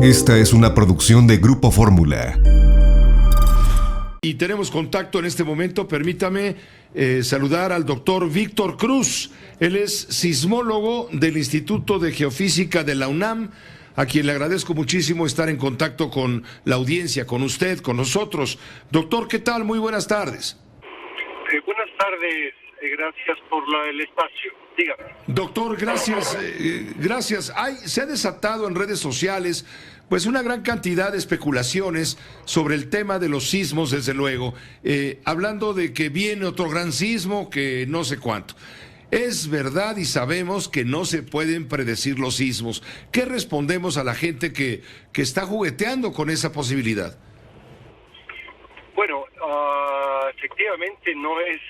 Esta es una producción de Grupo Fórmula. Y tenemos contacto en este momento. Permítame saludar al doctor Víctor Cruz. Él es sismólogo del Instituto de Geofísica de la UNAM, a quien le agradezco muchísimo estar en contacto con la audiencia, con usted, con nosotros. Doctor, ¿qué tal? Muy buenas tardes. Buenas tardes, gracias por el espacio. Dígame. Doctor, gracias. Gracias. Se ha desatado en redes sociales pues una gran cantidad de especulaciones sobre el tema de los sismos, desde luego, hablando de que viene otro gran sismo, que no sé cuánto. Es verdad y sabemos que no se pueden predecir los sismos. ¿Qué respondemos a la gente que está jugueteando con esa posibilidad? Bueno, efectivamente no es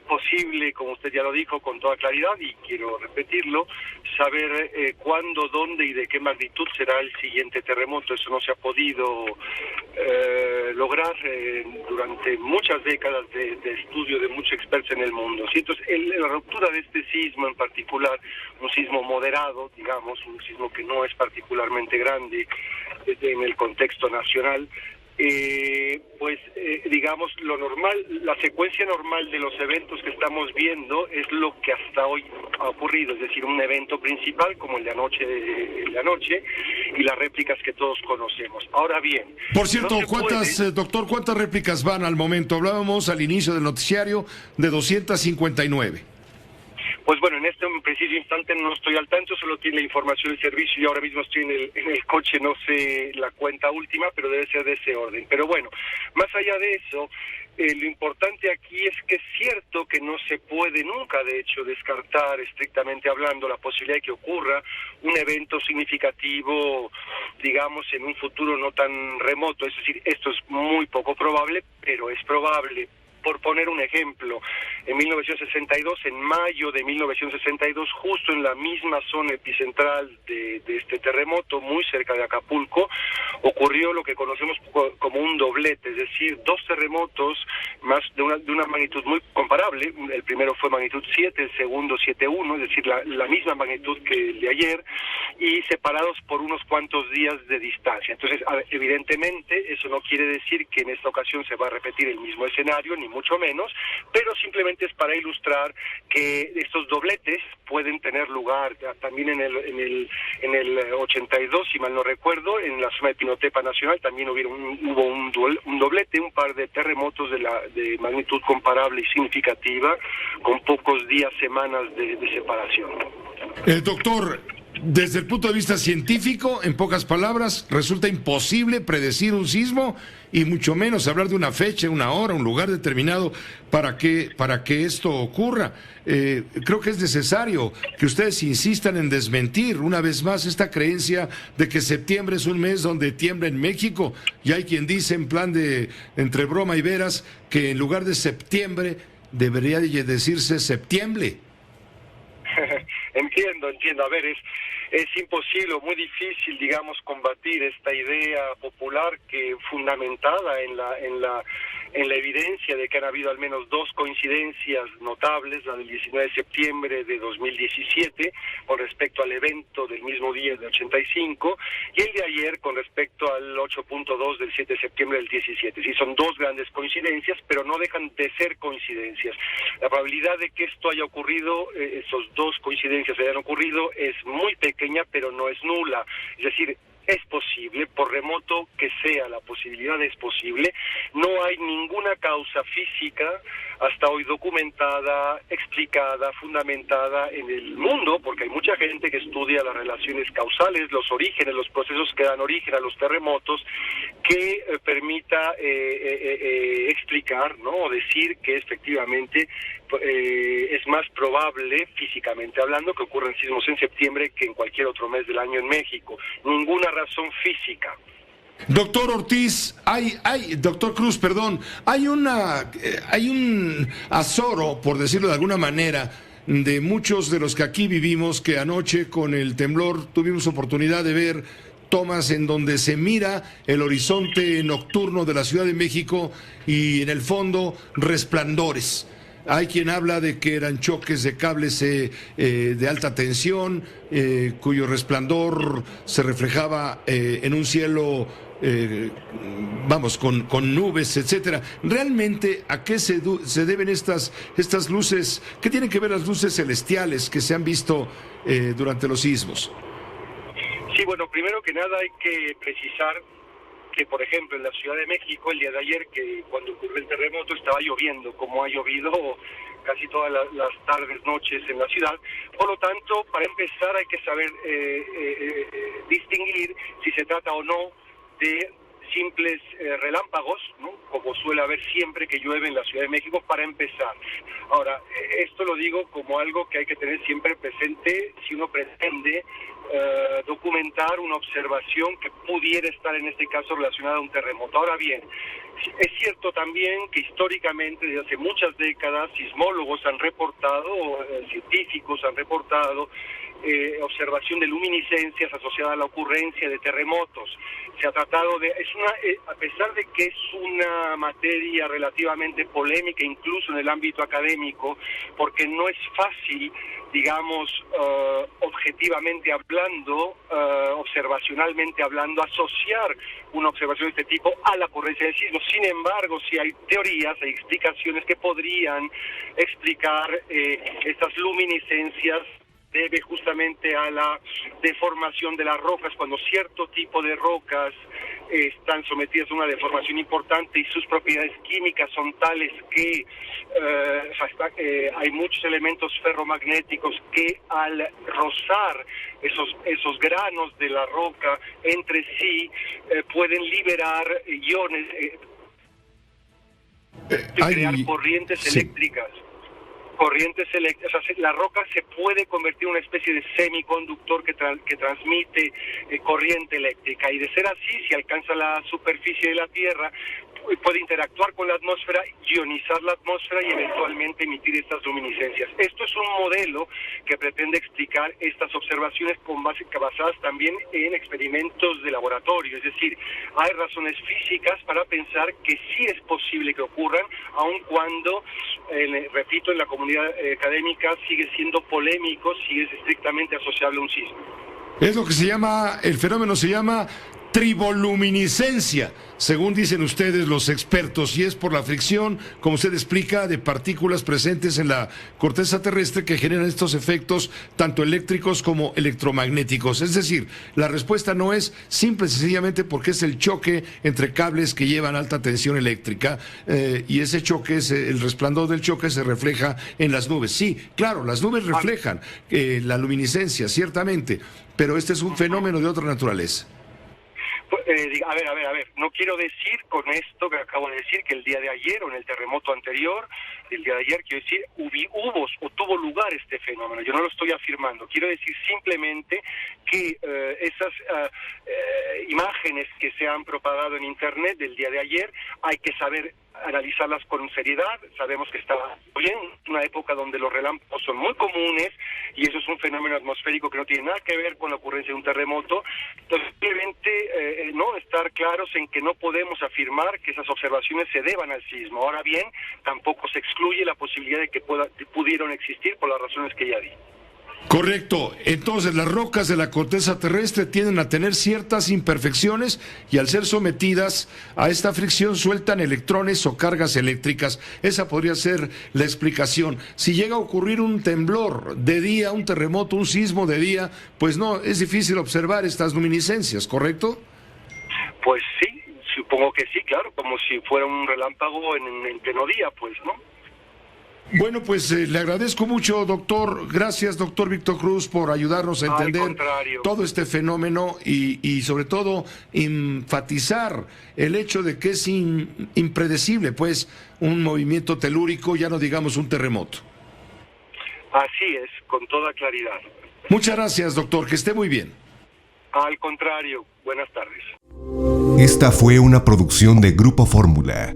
posible, como usted ya lo dijo con toda claridad, y quiero repetirlo, saber cuándo, dónde y de qué magnitud será el siguiente terremoto. Eso no se ha podido lograr durante muchas décadas de estudio de muchos expertos en el mundo. ¿Sí? Entonces, la ruptura de este sismo en particular, un sismo moderado, digamos, un sismo que no es particularmente grande en el contexto nacional, digamos, lo normal, la secuencia normal de los eventos que estamos viendo es lo que hasta hoy ha ocurrido, es decir, un evento principal como el de anoche y las réplicas que todos conocemos. Ahora bien, por cierto, doctor, ¿cuántas réplicas van al momento? Hablábamos al inicio del noticiario de 259. Pues bueno, en este preciso instante no estoy al tanto, solo tiene la información del servicio y ahora mismo estoy en el coche, no sé la cuenta última, pero debe ser de ese orden. Pero bueno, más allá de eso, lo importante aquí es que es cierto que no se puede nunca, de hecho, descartar, estrictamente hablando, la posibilidad de que ocurra un evento significativo, digamos, en un futuro no tan remoto. Es decir, esto es muy poco probable, pero es probable. Por poner un ejemplo, en 1962, en mayo de 1962, justo en la misma zona epicentral de este terremoto, muy cerca de Acapulco, ocurrió lo que conocemos como un doblete, es decir, dos terremotos más de una magnitud muy comparable. El primero fue magnitud 7, el segundo 7.1, es decir, la misma magnitud que el de ayer, y separados por unos cuantos días de distancia. Entonces, evidentemente, eso no quiere decir que en esta ocasión se va a repetir el mismo escenario, ni mucho menos, pero simplemente es para ilustrar que estos dobletes pueden tener lugar también en el 82, si mal no recuerdo, en la zona de Pinotepa Nacional también hubo un doblete, un par de terremotos de magnitud comparable y significativa, con pocos días, semanas de separación. Doctor, desde el punto de vista científico, en pocas palabras, resulta imposible predecir un sismo y mucho menos hablar de una fecha, una hora, un lugar determinado para que esto ocurra. Creo que es necesario que ustedes insistan en desmentir una vez más esta creencia de que septiembre es un mes donde tiembla en México, y hay quien dice en plan de entre broma y veras que en lugar de septiembre debería decirse septiembre. Entiendo. A ver, es imposible o muy difícil, digamos, combatir esta idea popular que fundamentada en la evidencia de que han habido al menos dos coincidencias notables, la del 19 de septiembre de 2017 con respecto al evento del mismo día de 85 y el de ayer con respecto al 8.2 del 7 de septiembre del 17. Sí, son dos grandes coincidencias, pero no dejan de ser coincidencias. La probabilidad de que esto haya ocurrido, esos dos coincidencias hayan ocurrido, es muy pequeña, pero no es nula. Es decir, es posible, por remoto que sea, la posibilidad es posible. No hay ninguna causa física hasta hoy documentada, explicada, fundamentada en el mundo, porque hay mucha gente que estudia las relaciones causales, los orígenes, los procesos que dan origen a los terremotos, que permita explicar, ¿no?, o decir que efectivamente es más probable, físicamente hablando, que ocurran sismos en septiembre que en cualquier otro mes del año en México. Ninguna razón física. Doctor Ortiz, doctor Cruz, perdón, hay un azoro, por decirlo de alguna manera, de muchos de los que aquí vivimos, que anoche con el temblor tuvimos oportunidad de ver tomas en donde se mira el horizonte nocturno de la Ciudad de México y en el fondo resplandores. Hay quien habla de que eran choques de cables de alta tensión, cuyo resplandor se reflejaba en un cielo, con nubes, etcétera. ¿Realmente a qué se deben estas luces? ¿Qué tienen que ver las luces celestiales que se han visto durante los sismos? Sí, bueno, primero que nada hay que precisar que, por ejemplo, en la Ciudad de México, el día de ayer, que cuando ocurrió el terremoto, estaba lloviendo, como ha llovido casi todas las tardes, noches en la ciudad. Por lo tanto, para empezar hay que saber distinguir si se trata o no de simples relámpagos, ¿no?, como suele haber siempre que llueve en la Ciudad de México, para empezar. Ahora, esto lo digo como algo que hay que tener siempre presente si uno pretende documentar una observación que pudiera estar en este caso relacionada a un terremoto. Ahora bien, es cierto también que históricamente, desde hace muchas décadas, sismólogos han reportado, científicos han reportado observación de luminiscencias asociada a la ocurrencia de terremotos. Se ha tratado de, a pesar de que es una materia relativamente polémica, incluso en el ámbito académico, porque no es fácil, digamos, objetivamente hablando, observacionalmente hablando, asociar una observación de este tipo a la ocurrencia del sismo. Sin embargo, sí hay teorías, hay explicaciones que podrían explicar estas luminiscencias. Debe justamente a la deformación de las rocas, cuando cierto tipo de rocas están sometidas a una deformación importante y sus propiedades químicas son tales que hay muchos elementos ferromagnéticos que al rozar esos granos de la roca entre sí pueden liberar iones y crear corrientes eléctricas. O sea, la roca se puede convertir en una especie de semiconductor que transmite corriente eléctrica, y de ser así, si alcanza la superficie de la Tierra, puede interactuar con la atmósfera, ionizar la atmósfera y eventualmente emitir estas luminiscencias. Esto es un modelo que pretende explicar estas observaciones basadas también en experimentos de laboratorio, es decir, hay razones físicas para pensar que sí es posible que ocurran, aun cuando, repito, en la comunidad académica sigue siendo polémico si es estrictamente asociable a un sismo. Es lo que el fenómeno se llama triboluminiscencia, según dicen ustedes los expertos, y es por la fricción, como usted explica, de partículas presentes en la corteza terrestre que generan estos efectos tanto eléctricos como electromagnéticos. Es decir, la respuesta no es simple y sencillamente porque es el choque entre cables que llevan alta tensión eléctrica, y ese choque, el resplandor del choque se refleja en las nubes. Sí, claro, las nubes reflejan la luminiscencia, ciertamente, pero este es un fenómeno de otra naturaleza. A ver, no quiero decir con esto que acabo de decir que el día de ayer o en el terremoto anterior, el día de ayer, quiero decir, tuvo lugar este fenómeno. Yo no lo estoy afirmando. Quiero decir simplemente que esas imágenes que se han propagado en Internet del día de ayer hay que saber analizarlas con seriedad. Sabemos que está bien, una época donde los relámpagos son muy comunes y eso es un fenómeno atmosférico que no tiene nada que ver con la ocurrencia de un terremoto. Entonces, simplemente no estar claros en que no podemos afirmar que esas observaciones se deban al sismo. Ahora bien, tampoco se excluye la posibilidad de que pudieron existir por las razones que ya di. Correcto. Entonces, las rocas de la corteza terrestre tienden a tener ciertas imperfecciones y al ser sometidas a esta fricción sueltan electrones o cargas eléctricas. Esa podría ser la explicación. Si llega a ocurrir un temblor de día, un terremoto, un sismo de día, pues no, es difícil observar estas luminiscencias, ¿correcto? Pues sí, supongo que sí, claro, como si fuera un relámpago en pleno día, pues, ¿no? Bueno, pues le agradezco mucho, doctor. Gracias, doctor Víctor Cruz, por ayudarnos a entender todo este fenómeno y sobre todo enfatizar el hecho de que es impredecible, pues, un movimiento telúrico, ya no digamos un terremoto. Así es, con toda claridad. Muchas gracias, doctor, que esté muy bien. Al contrario, buenas tardes. Esta fue una producción de Grupo Fórmula.